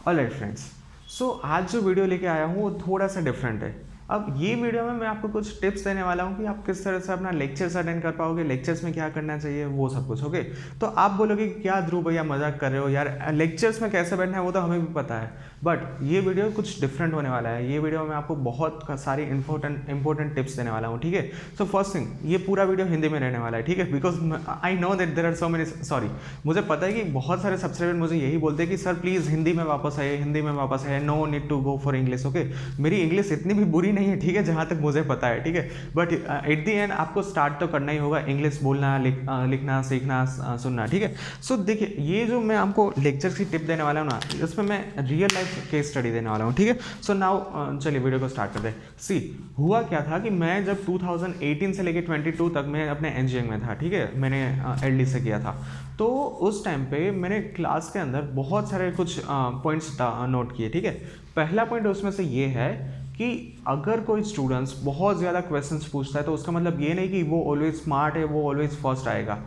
Alright friends, सो आज जो video लेके आया हूँ वो थोड़ा सा डिफरेंट है। अब ये वीडियो में मैं आपको कुछ टिप्स देने वाला हूँ कि आप किस तरह से अपना लेक्चर्स अटेंड कर पाओगे, लेक्चर्स में क्या करना चाहिए, वो सब कुछ। ओके, तो आप बोलोगे कि क्या ध्रुव भैया मजाक कर रहे हो यार, लेक्चर्स में कैसे बैठना है वो तो हमें भी पता है, बट ये वीडियो कुछ डिफरेंट होने वाला है। ये वीडियो में आपको बहुत सारी इंपॉर्टेंट टिप्स देने वाला हूँ, ठीक है। सो फर्स्ट थिंग, ये पूरा वीडियो हिंदी में रहने वाला है, ठीक है, because I know that there are so many, sorry, मुझे पता है कि बहुत सारे सब्सक्राइबर मुझे यही बोलते हैं कि सर प्लीज़ हिंदी में वापस आइए, हिंदी में वापस आइए, no need to go for English. Okay, मेरी इंग्लिश इतनी भी बुरी नहीं है, ठीक है, जहाँ तक मुझे पता है, ठीक है, बट एट दी एंड आपको स्टार्ट तो करना ही होगा इंग्लिश बोलना, लिखना, सीखना, सुनना, ठीक है। सो देखिए, ये जो मैं आपको लेक्चर की टिप देने वाला हूँ ना, इसमें मैं रियल लाइफ केस स्टडी देने वाला हूँ, ठीक है। सो नाउ चलिए वीडियो को स्टार्ट करते हैं। सी, हुआ क्या था कि मैं जब 2018 से लेके 22 तक मैं अपने इंजीनियरिंग में था, ठीक है, मैंने एलडी से किया था। तो उस टाइम पे मैंने क्लास के अंदर बहुत सारे कुछ पॉइंट्स नोट किए, ठीक है। पहला पॉइंट उसमें से ये है कि अगर कोई स्टूडेंट्स बहुत ज़्यादा क्वेश्चंस पूछता है तो उसका मतलब ये नहीं कि वो ऑलवेज स्मार्ट है, वो ऑलवेज फर्स्ट आएगा।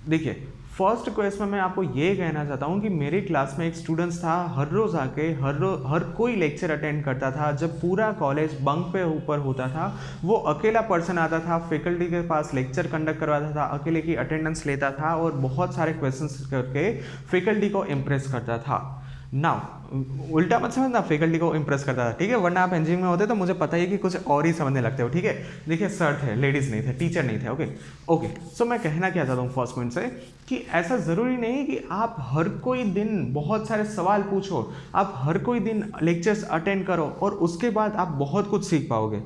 देखिए, फर्स्ट क्वेश्चन में मैं आपको ये कहना चाहता हूँ कि मेरी क्लास में एक स्टूडेंट्स था, हर रोज़ आके हर कोई लेक्चर अटेंड करता था। जब पूरा कॉलेज बंक पे ऊपर होता था, वो अकेला पर्सन आता था, फैकल्टी के पास लेक्चर कंडक्ट करवाता था, अकेले की अटेंडेंस लेता था और बहुत सारे क्वेश्चंस करके फैकल्टी को इम्प्रेस करता था। नाउ उल्टा मत समझना, फैकल्टी को इम्प्रेस करता था, ठीक है, वरना आप इंजीनियरिंग में होते तो मुझे पता ही कि कुछ और ही समझने लगते हो, ठीक है। देखिए, सर थे, लेडीज़ नहीं थे, टीचर नहीं थे। ओके ओके, सो मैं कहना क्या चाहता हूँ फर्स्ट पॉइंट से कि ऐसा ज़रूरी नहीं कि आप हर कोई दिन बहुत सारे सवाल पूछो, आप हर कोई दिन लेक्चर्स अटेंड करो और उसके बाद आप बहुत कुछ सीख पाओगे।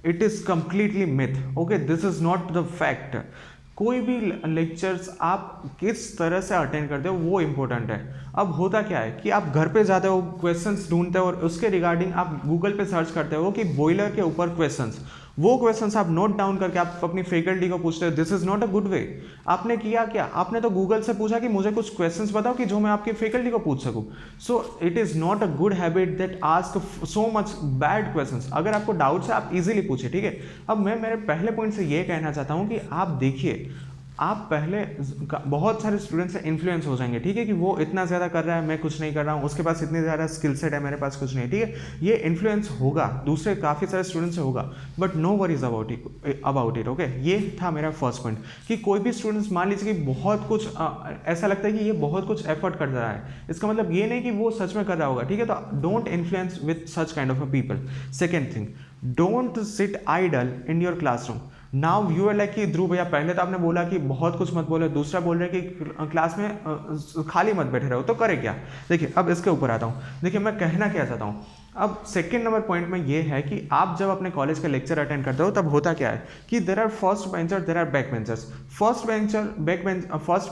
It is completely myth. Okay, this is not the fact. कोई भी लेक्चर्स आप किस तरह से अटेंड करते हो वो इम्पोर्टेंट है। अब होता क्या है कि आप घर पे जाते हो, क्वेश्चंस ढूंढते हो और उसके रिगार्डिंग आप गूगल पे सर्च करते हो कि बॉयलर के ऊपर क्वेश्चंस, वो क्वेश्चंस आप नोट डाउन करके आप अपनी फैकल्टी को पूछते हो। This is not a good way. आपने किया क्या, आपने तो गूगल से पूछा कि मुझे कुछ क्वेश्चंस बताओ कि जो मैं आपकी फैकल्टी को पूछ सकूं। So it is not a good habit that ask so much bad questions. अगर आपको डाउट्स है आप इजीली पूछिए, ठीक है। अब मैं मेरे पहले पॉइंट से ये कहना चाहता हूँ कि आप देखिए, आप पहले बहुत सारे स्टूडेंट्स से इन्फ्लुएंस हो जाएंगे, ठीक है, कि वो इतना ज़्यादा कर रहा है, मैं कुछ नहीं कर रहा हूँ, उसके पास इतनी ज़्यादा स्किल सेट है, मेरे पास कुछ नहीं, ठीक है। ये इन्फ्लुएंस होगा, दूसरे काफ़ी सारे स्टूडेंट्स से होगा, but no worries about it. Okay, ये था मेरा फर्स्ट पॉइंट कि कोई भी स्टूडेंट्स मान लीजिए कि बहुत कुछ ऐसा लगता है कि ये बहुत कुछ एफर्ट कर रहा है, इसका मतलब ये नहीं कि वो सच में कर रहा होगा, ठीक है। तो don't influence with such kind of a people. Second thing, don't sit idle in your classroom. Now you are like कि ध्रुव भैया, पहले तो आपने बोला कि बहुत कुछ मत बोलो, दूसरा बोल रहे हैं कि क्लास में खाली मत बैठे रहो, तो करे क्या। देखिए, अब इसके ऊपर आता हूँ। देखिए, मैं कहना क्या चाहता हूँ। अब सेकेंड नंबर पॉइंट में ये है कि आप जब अपने कॉलेज का लेक्चर अटेंड करते हो तब होता क्या है कि there are first bencher, there are back benchers. First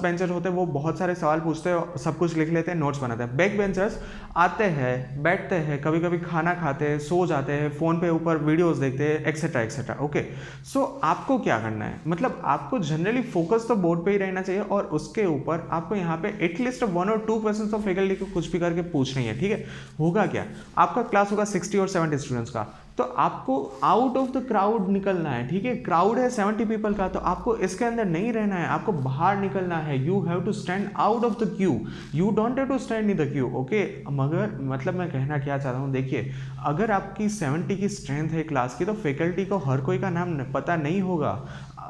bencher होते हैं, वो बहुत सारे सवाल पूछते हैं, सब कुछ लिख लेते हैं, नोट्स बनाते हैं। बैक बेंचर्स आते हैं, बैठते हैं, कभी कभी खाना खाते हैं, सो जाते हैं, फ़ोन पे ऊपर वीडियोस देखते हैं, एक्सेट्रा एक्सेट्रा। ओके, सो आपको क्या करना है, मतलब आपको जनरली फोकस तो बोर्ड पे ही रहना चाहिए और उसके ऊपर आपको यहाँ पे एटलीस्ट 1 और 2 क्वेश्चन ऑफ फैकल्टी को कुछ भी करके पूछनी है, ठीक है। होगा क्या, आपका क्लास होगा 60 और 70 स्टूडेंट्स का, तो आपको आउट ऑफ द क्राउड निकलना है, ठीक है। क्राउड है 70 पीपल का, तो आपको इसके अंदर नहीं रहना है, आपको बाहर निकलना है। You have to stand out of the queue, you don't have to stand in the queue. Okay, मगर मतलब मैं कहना क्या चाहता हूँ, देखिए, अगर आपकी 70 की स्ट्रेंथ है क्लास की, तो फैकल्टी को हर कोई का नाम पता नहीं होगा।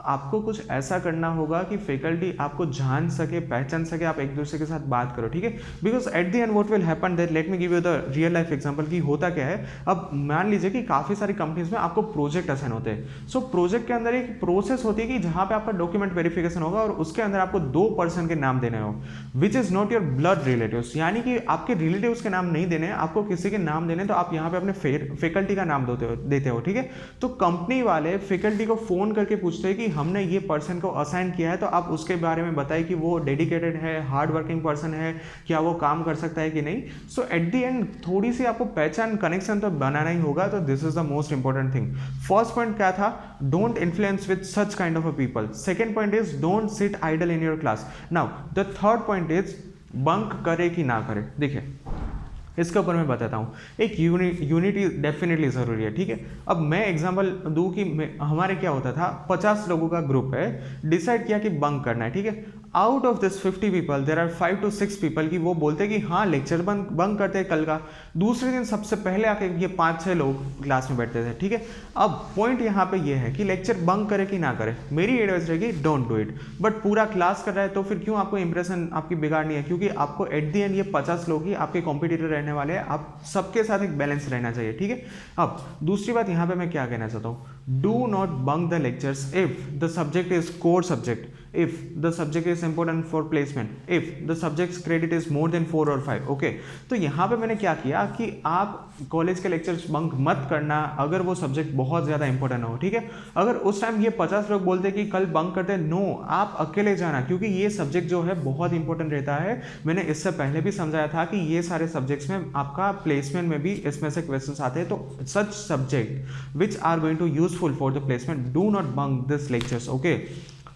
आपको कुछ ऐसा करना होगा कि फैकल्टी आपको जान सके, पहचान सके, आप एक दूसरे के साथ बात करो, ठीक है। Because at the end what will happen that, let me give you the real life example कि होता क्या है। अब मान लीजिए कि काफ़ी सारी कंपनीज में आपको प्रोजेक्ट असाइन होते हैं। सो प्रोजेक्ट के अंदर एक प्रोसेस होती है कि जहाँ पे आपका डॉक्यूमेंट वेरिफिकेशन होगा और उसके अंदर आपको 2 पर्सन के नाम देने हो, which is not your blood relatives, यानी कि आपके रिलेटिव्स के नाम नहीं देने, आपको किसी के नाम देने, तो आप यहाँ पे अपने फैकल्टी का नाम देते हो, ठीक है। तो कंपनी वाले फैकल्टी को फ़ोन करके पूछते हैं कि हमने ये पर्सन को असाइन किया है, तो आप उसके बारे में बताइए कि वो डेडिकेटेड है, हार्ड वर्किंग पर्सन है, क्या वो काम कर सकता है कि नहीं। सो एट द एंड थोड़ी सी आपको पहचान, कनेक्शन तो बनाना ही होगा। तो this is the most important thing. First point क्या था, don't influence with such kind of a people. Second point is don't sit idle in your class. Now the third point is bunk करे कि ना करे। देखिए, इसके ऊपर मैं बताता हूँ। एक यूनिटी डेफिनेटली ज़रूरी है, ठीक है। अब मैं एग्जांपल दूँ कि हमारे क्या होता था, 50 लोगों का ग्रुप है, डिसाइड किया कि बंक करना है, ठीक है। Out of this 50 people there are 5 to 6 people की वो बोलते हैं कि हाँ लेक्चर बंक करते हैं कल का। दूसरे दिन सबसे पहले आके ये 5-6 लोग क्लास में बैठते थे, ठीक है। अब पॉइंट यहाँ पे ये है कि लेक्चर बंक करे कि ना करे, मेरी एडवाइस रहेगी डोंट डू इट। बट पूरा क्लास कर रहा है तो फिर क्यों आपको इंप्रेशन आपकी बिगाड़नी है, क्योंकि आपको एट दी एंड ये 50 लोग ही आपके कॉम्पिटिटर रहने वाले हैं, आप सबके साथ एक बैलेंस रहना चाहिए, ठीक है। अब दूसरी बात यहाँ पे मैं क्या कहना चाहता हूँ, do not bunk the lectures if the subject is core subject, if the subject is important for placement, if the subject's credit is more than 4 or 5, okay। तो यहाँ पे मैंने क्या किया कि आप कॉलेज के लेक्चर्स बंक मत करना अगर वो सब्जेक्ट बहुत ज़्यादा इंपॉर्टेंट हो, ठीक है। अगर उस टाइम ये 50 लोग बोलते हैं कि कल बंक करते हैं, नो, आप अकेले जाना, क्योंकि ये सब्जेक्ट जो है बहुत इंपॉर्टेंट रहता है। मैंने इससे पहले भी समझाया था कि ये सारे सब्जेक्ट्स में आपका प्लेसमेंट में भी इसमें से क्वेश्चन आते हैं, तो such subject which are going to useful for the placement, do not bunk this lectures, okay.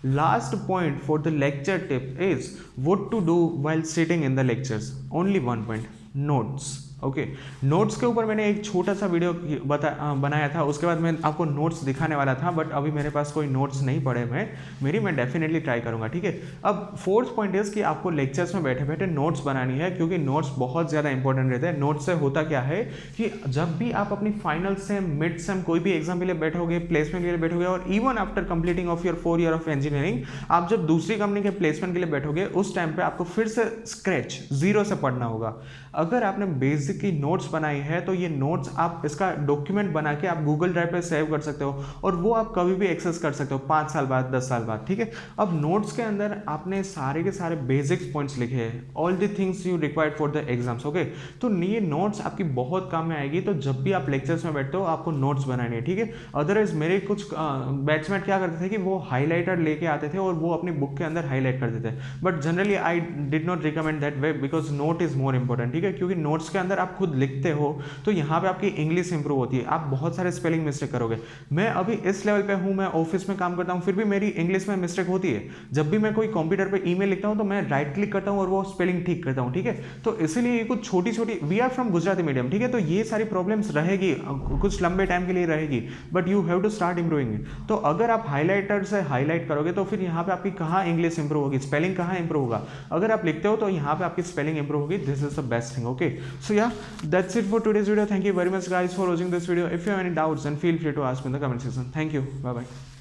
Last point for the lecture tip is what to do while sitting in the lectures. Only one point, notes. Okay, notes के ऊपर मैंने एक छोटा सा video बनाया था, उसके बाद मैं आपको नोट्स दिखाने वाला था, बट अभी मेरे पास कोई नोट्स नहीं पड़े मैं डेफिनेटली ट्राई करूंगा, ठीक है। अब फोर्थ पॉइंट इज कि आपको लेक्चर्स में बैठे बैठे नोट्स बनानी है, क्योंकि नोट्स बहुत ज़्यादा इंपॉर्टेंट रहते हैं। नोट्स से होता क्या है कि जब भी आप अपनी फाइनल सेम, मिड सेम, कोई भी एग्जाम के लिए बैठोगे, प्लेसमेंट के लिए बैठोगे, और even after completing of your 4 year of engineering, आप जब दूसरी कंपनी के प्लेसमेंट के लिए बैठोगे, उस टाइम पे आपको फिर से स्क्रैच जीरो से पढ़ना होगा। अगर आपने बेसिक की नोट्स बनाई है तो ये नोट्स आप इसका डॉक्यूमेंट बना के आप गूगल ड्राइव पे सेव कर सकते हो, और वो आप कभी भी एक्सेस कर सकते हो 5 साल बाद, 10 साल बाद, ठीक है। अब नोट्स के अंदर आपने सारे के सारे बेसिक पॉइंट्स लिखे हैं, all the things you required for the exams, okay. तो ये नोट्स आपकी बहुत काम में आएगी, तो जब भी आप लेक्चर्स में बैठते हो आपको नोट्स बनानी है, ठीक है। अदरवाइज मेरे कुछ बैचमेट क्या करते थे कि वो हाईलाइटर लेके आते थे और वो अपनी बुक के अंदर हाईलाइट करते थे, but generally I did not recommend that way, because note is more important, ठीक है। क्योंकि नोट्स के अंदर आप खुद लिखते हो तो यहाँ पे आपकी इंग्लिश इंप्रूव होती है, आप बहुत सारे स्पेलिंग मिस्टेक करोगे। मैं अभी इस लेवल पे हूँ, मैं ऑफिस में काम करता हूँ, फिर भी मेरी इंग्लिश में मिस्टेक होती है। जब भी मैं कोई कंप्यूटर पे ईमेल लिखता हूँ तो मैं राइट क्लिक करता हूँ और वो स्पेलिंग ठीक करता हूँ, ठीक है। तो इसीलिए ये कुछ छोटी छोटी, we are from Gujarati medium, ठीक है, तो ये सारी प्रॉब्लम्स रहेगी, कुछ लंबे टाइम के लिए रहेगी, but you have to start improving. तो अगर आप हाईलाइटर से हाईलाइट करोगे तो फिर यहाँ पे आपकी कहाँ इंग्लिश इंप्रूव होगी, स्पेलिंग कहाँ इंप्रूव होगा। अगर आप लिखते हो तो यहाँ पे आपकी स्पेलिंग इंप्रूव होगी। This is the best thing, okay. So या that's it for today's video. Thank you very much guys for watching this video. If you have any doubts then feel free to ask me in the comment section. Thank you. Bye bye.